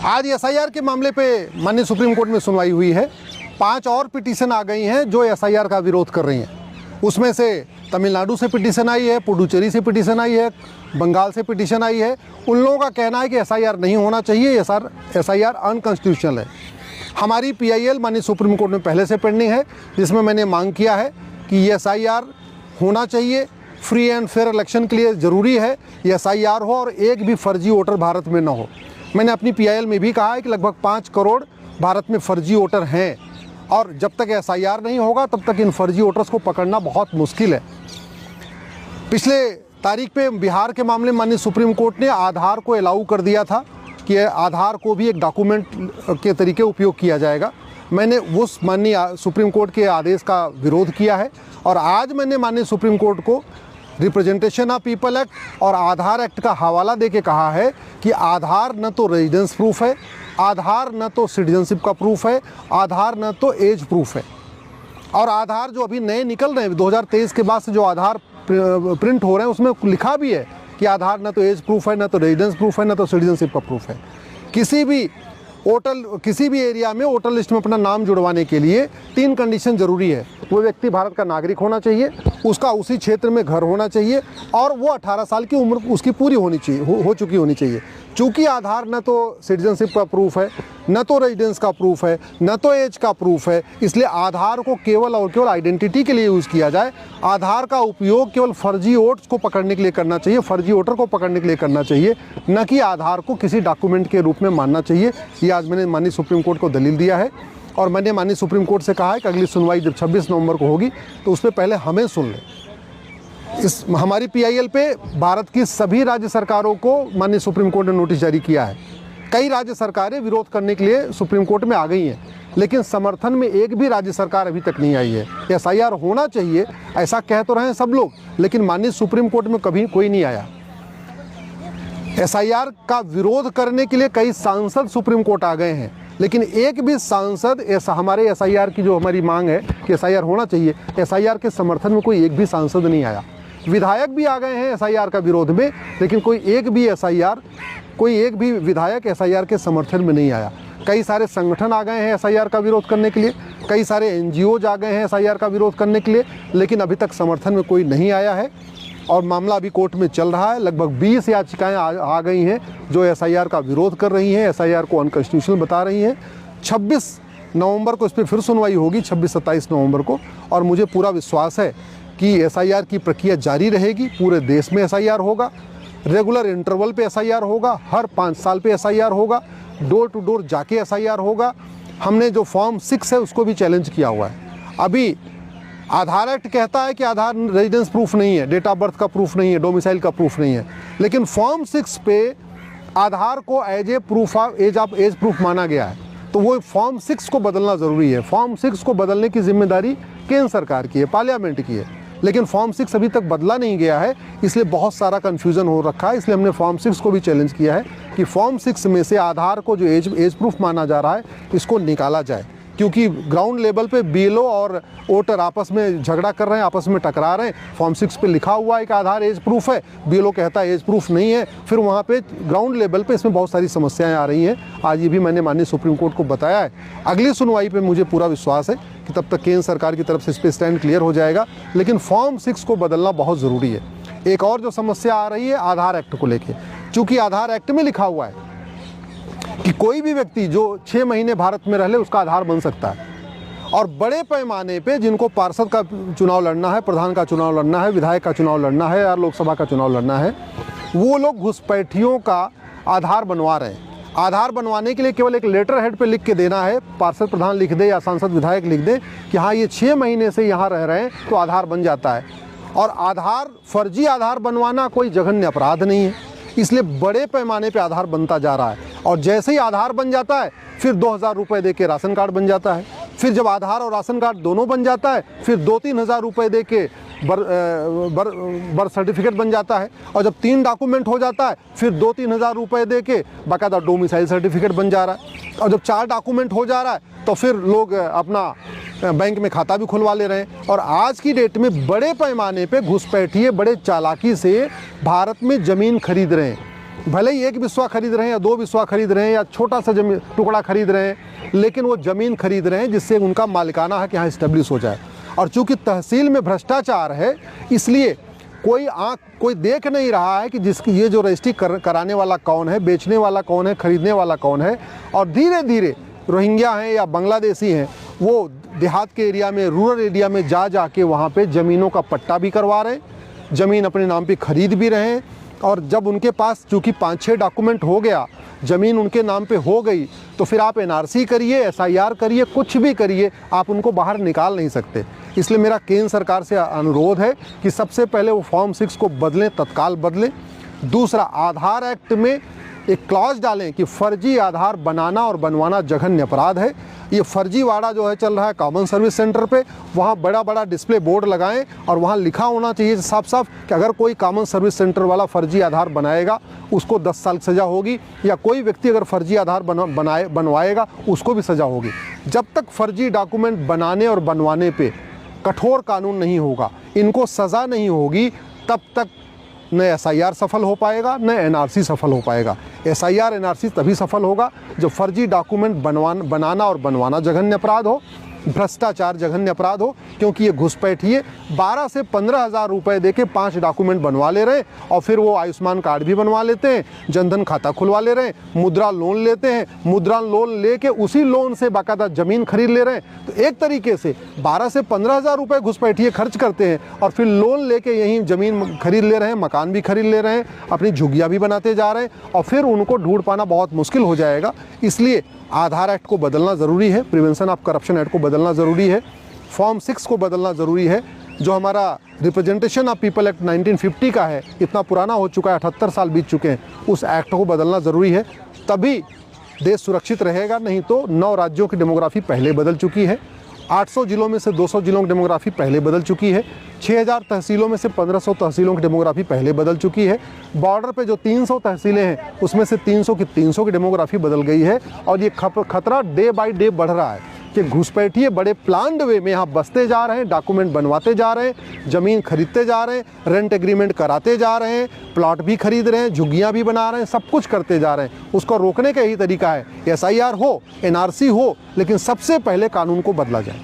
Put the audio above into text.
आज एसआईआर के मामले पे माननीय सुप्रीम कोर्ट में सुनवाई हुई है। 5 और पिटीशन आ गई हैं जो एसआईआर का विरोध कर रही हैं। उसमें से तमिलनाडु से पिटीशन आई है, पुडुचेरी से पिटीशन आई है, बंगाल से पिटीशन आई है। उन लोगों का कहना है कि एसआईआर नहीं होना चाहिए, एसआईआर अनकॉन्स्टिट्यूशनल है। हमारी पीआईएल माननीय सुप्रीम कोर्ट में पहले से पेंडिंग है, जिसमें मैंने मांग किया है कि ये एसआईआर होना चाहिए। फ्री एंड फेयर इलेक्शन के लिए ज़रूरी है ये एसआईआर हो और एक भी फर्जी वोटर भारत में न हो। मैंने अपनी पीआईएल में भी कहा है कि लगभग 5 करोड़ भारत में फर्जी वोटर हैं और जब तक एसआईआर नहीं होगा तब तक इन फर्जी वोटर्स को पकड़ना बहुत मुश्किल है। पिछले तारीख पे बिहार के मामले में माननीय सुप्रीम कोर्ट ने आधार को अलाउ कर दिया था कि आधार को भी एक डॉक्यूमेंट के तरीके उपयोग किया जाएगा। मैंने उस माननीय सुप्रीम कोर्ट के आदेश का विरोध किया है और आज मैंने माननीय सुप्रीम कोर्ट को रिप्रेजेंटेशन ऑफ पीपल एक्ट और आधार एक्ट का हवाला देके कहा है कि आधार न तो रेजिडेंस प्रूफ है, आधार न तो सिटीजनशिप का प्रूफ है, आधार न तो एज प्रूफ है। और आधार जो अभी नए निकल रहे हैं 2023 के बाद से जो आधार प्रिंट हो रहे हैं उसमें लिखा भी है कि आधार न तो एज प्रूफ है, न तो रेजिडेंस प्रूफ है, न तो सिटीजनशिप का प्रूफ है। किसी भी एरिया में वोटर लिस्ट में अपना नाम जुड़वाने के लिए 3 कंडीशन जरूरी है। वो व्यक्ति भारत का नागरिक होना चाहिए, उसका उसी क्षेत्र में घर होना चाहिए और वो 18 साल की उम्र उसकी पूरी होनी चाहिए, हो चुकी होनी चाहिए। चूँकि आधार न तो सिटीजनशिप का प्रूफ है, न तो रेजिडेंस का प्रूफ है, न तो एज का प्रूफ है, इसलिए आधार को केवल और केवल आइडेंटिटी के लिए यूज़ किया जाए। आधार का उपयोग केवल फर्जी वोट्स को पकड़ने के लिए करना चाहिए, फर्जी वोटर को पकड़ने के लिए करना चाहिए, न कि आधार को किसी डॉक्यूमेंट के रूप में मानना चाहिए। ये आज मैंने माननीय सुप्रीम कोर्ट को दलील दिया है और मैंने माननीय सुप्रीम कोर्ट से कहा है कि अगली सुनवाई जब 26 नवंबर को होगी तो उससे पहले हमें सुन लें। इस हमारी पीआईएल पे भारत की सभी राज्य सरकारों को माननीय सुप्रीम कोर्ट ने नोटिस जारी किया है। कई राज्य सरकारें विरोध करने के लिए सुप्रीम कोर्ट में आ गई हैं, लेकिन समर्थन में एक भी राज्य सरकार अभी तक नहीं आई है। एसआईआर होना चाहिए ऐसा कह तो रहे हैं सब लोग, लेकिन माननीय सुप्रीम कोर्ट में कभी कोई नहीं आया। एसआईआर का विरोध करने के लिए कई सांसद सुप्रीम कोर्ट आ गए हैं, लेकिन एक भी सांसद हमारे एसआईआर की जो हमारी मांग है कि एसआईआर होना चाहिए, एसआईआर के समर्थन में कोई एक भी सांसद नहीं आया। विधायक भी आ गए हैं एसआईआर का विरोध में, लेकिन कोई एक भी विधायक एसआईआर के समर्थन में नहीं आया। कई सारे संगठन आ गए हैं एसआईआर का विरोध करने के लिए, कई सारे एनजीओज आ गए हैं एसआईआर का विरोध करने के लिए, लेकिन अभी तक समर्थन में कोई नहीं आया है और मामला अभी कोर्ट में चल रहा है। लगभग 20 याचिकाएं आ गई हैं जो एसआईआर का विरोध कर रही हैं, एसआईआर को अनकॉन्स्टिट्यूशनल बता रही हैं। 26 नवंबर को इस पर फिर सुनवाई होगी, 26-27 नवंबर को, और मुझे पूरा विश्वास है कि एसआईआर की प्रक्रिया जारी रहेगी। पूरे देश में एसआईआर होगा, रेगुलर इंटरवल पे एसआईआर होगा, हर 5 साल पे एसआईआर होगा, डोर टू डोर जाके एसआईआर होगा। हमने जो फॉर्म 6 है उसको भी चैलेंज किया हुआ है। अभी आधार एक्ट कहता है कि आधार रेजिडेंस प्रूफ नहीं है, डेट ऑफ बर्थ का प्रूफ नहीं है, डोमिसाइल का प्रूफ नहीं है, लेकिन फॉर्म 6 पे आधार को as a proof of age proof माना गया है। तो वो फॉर्म 6 को बदलना ज़रूरी है। फॉर्म 6 को बदलने की जिम्मेदारी केंद्र सरकार की है, पार्लियामेंट की है, लेकिन फॉर्म 6 अभी तक बदला नहीं गया है, इसलिए बहुत सारा कन्फ्यूज़न हो रखा है। इसलिए हमने फॉर्म 6 को भी चैलेंज किया है कि फॉर्म 6 में से आधार को जो एज प्रूफ माना जा रहा है इसको निकाला जाए, क्योंकि ग्राउंड लेवल पे बीएलओ और वोटर आपस में झगड़ा कर रहे हैं, आपस में टकरा रहे हैं। फॉर्म 6 पे लिखा हुआ है कि आधार एज प्रूफ है, बीएलओ कहता है एज प्रूफ नहीं है, फिर वहाँ पे ग्राउंड लेवल पे इसमें बहुत सारी समस्याएं आ रही हैं। आज ये भी मैंने माननीय सुप्रीम कोर्ट को बताया है। अगली सुनवाई पे मुझे पूरा विश्वास है कि तब तक केंद्र सरकार की तरफ से इस पर स्टैंड क्लियर हो जाएगा, लेकिन फॉर्म 6 को बदलना बहुत ज़रूरी है। एक और जो समस्या आ रही है आधार एक्ट को लेके, चूँकि आधार एक्ट में लिखा हुआ है कि कोई भी व्यक्ति जो 6 महीने भारत में रह ले उसका आधार बन सकता है, और बड़े पैमाने पे जिनको पार्षद का चुनाव लड़ना है, प्रधान का चुनाव लड़ना है, विधायक का चुनाव लड़ना है या लोकसभा का चुनाव लड़ना है, वो लोग घुसपैठियों का आधार बनवा रहे हैं। आधार बनवाने के लिए केवल एक लेटर हेड पे लिख के देना है, पार्षद प्रधान लिख दे या सांसद विधायक लिख दे कि हाँ ये 6 महीने से यहाँ रह रहे हैं, तो आधार बन जाता है। और आधार फर्जी आधार बनवाना कोई जघन्य अपराध नहीं है, इसलिए बड़े पैमाने पे आधार बनता जा रहा है। और जैसे ही आधार बन जाता है फिर 2000 रुपये दे के राशन कार्ड बन जाता है, फिर जब आधार और राशन कार्ड दोनों बन जाता है फिर 2-3 हज़ार रुपये दे के बर्थ सर्टिफिकेट बन जाता है, और जब 3 डॉक्यूमेंट हो जाता है फिर 2-3 हज़ार रुपये दे के बाकायदा डोमिसाइल सर्टिफिकेट बन जा रहा है, और जब 4 डॉक्यूमेंट हो जा रहा है तो फिर लोग अपना बैंक में खाता भी खुलवा ले रहे हैं। और आज की डेट में बड़े पैमाने पे घुसपैठिए बड़े चालाकी से भारत में ज़मीन खरीद रहे हैं। भले ही एक बिस्वा खरीद रहे हैं या 2 बिस्वा खरीद रहे हैं या छोटा सा जमीन टुकड़ा खरीद रहे हैं, लेकिन वो ज़मीन खरीद रहे हैं जिससे उनका मालिकाना हक यहाँ इस्टेब्लिश हो जाए। और चूँकि तहसील में भ्रष्टाचार है, इसलिए कोई देख नहीं रहा है कि जिसकी ये जो रजिस्ट्री कराने वाला कौन है, बेचने वाला कौन है, खरीदने वाला कौन है। और धीरे धीरे रोहिंग्या हैं या बांग्लादेशी हैं, वो देहात के एरिया में, रूरल एरिया में जा के वहाँ पे ज़मीनों का पट्टा भी करवा रहे हैं, ज़मीन अपने नाम पे खरीद भी रहे हैं। और जब उनके पास चूँकि 5-6 डॉक्यूमेंट हो गया, ज़मीन उनके नाम पे हो गई, तो फिर आप NRC करिए, SIR करिए, कुछ भी करिए, आप उनको बाहर निकाल नहीं सकते। इसलिए मेरा केंद्र सरकार से अनुरोध है कि सबसे पहले वो फॉर्म 6 को बदलें, तत्काल बदलें। दूसरा, आधार एक्ट में एक क्लॉज डालें कि फर्जी आधार बनाना और बनवाना जघन्य अपराध है। ये फर्जीवाड़ा जो है चल रहा है कॉमन सर्विस सेंटर पे, वहाँ बड़ा डिस्प्ले बोर्ड लगाएं और वहाँ लिखा होना चाहिए साफ साफ कि अगर कोई कॉमन सर्विस सेंटर वाला फर्जी आधार बनाएगा उसको 10 साल सज़ा होगी, या कोई व्यक्ति अगर फर्जी आधार बनवाएगा उसको भी सज़ा होगी। जब तक फर्जी डॉक्यूमेंट बनाने और बनवाने पे कठोर कानून नहीं होगा, इनको सज़ा नहीं होगी, तब तक न SIR सफल हो पाएगा, न NRC सफल हो पाएगा। SIR NRC तभी सफल होगा जब फर्जी डॉक्यूमेंट बनाना और बनवाना जघन्य अपराध हो, भ्रष्टाचार जघन्य अपराध हो। क्योंकि ये घुसपैठिए 12 से 15 हज़ार रुपये दे के 5 डॉक्यूमेंट बनवा ले रहे हैं, और फिर वो आयुष्मान कार्ड भी बनवा लेते हैं, जनधन खाता खुलवा ले रहे हैं, मुद्रा लोन लेते हैं, मुद्रा लोन लेके उसी लोन से बाकायदा ज़मीन खरीद ले रहे हैं। तो एक तरीके से 12 से 15 हज़ार रुपये घुसपैठिए खर्च करते हैं और फिर लोन लेके यहीं ज़मीन खरीद ले रहे हैं, मकान भी खरीद ले रहे हैं, अपनी झुग्गियाँ भी बनाते जा रहे हैं, और फिर उनको ढूंढ पाना बहुत मुश्किल हो जाएगा। इसलिए आधार एक्ट को बदलना ज़रूरी है, प्रिवेंशन ऑफ करप्शन एक्ट को बदलना ज़रूरी है, फॉर्म 6 को बदलना ज़रूरी है। जो हमारा रिप्रेजेंटेशन ऑफ पीपल एक्ट 1950 का है, इतना पुराना हो चुका है, 78 साल बीत चुके हैं, उस एक्ट को बदलना ज़रूरी है, तभी देश सुरक्षित रहेगा। नहीं तो 9 राज्यों की डेमोग्राफी पहले बदल चुकी है, 800 जिलों में से 200 जिलों की डेमोग्राफी पहले बदल चुकी है, 6000 तहसीलों में से 1500 तहसीलों की डेमोग्राफी पहले बदल चुकी है, बॉर्डर पे जो 300 तहसीलें हैं उसमें से 300 की डेमोग्राफी बदल गई है। और ये खतरा डे बाय डे बढ़ रहा है कि घुसपैठिए बड़े प्लान्ड वे में यहाँ बसते जा रहे हैं, डॉक्यूमेंट बनवाते जा रहे हैं, ज़मीन खरीदते जा रहे हैं, रेंट एग्रीमेंट कराते जा रहे हैं, प्लॉट भी खरीद रहे हैं, झुग्गियाँ भी बना रहे हैं, सब कुछ करते जा रहे हैं। उसको रोकने का यही तरीका है, SIR हो, NRC हो, लेकिन सबसे पहले कानून को बदला जाए।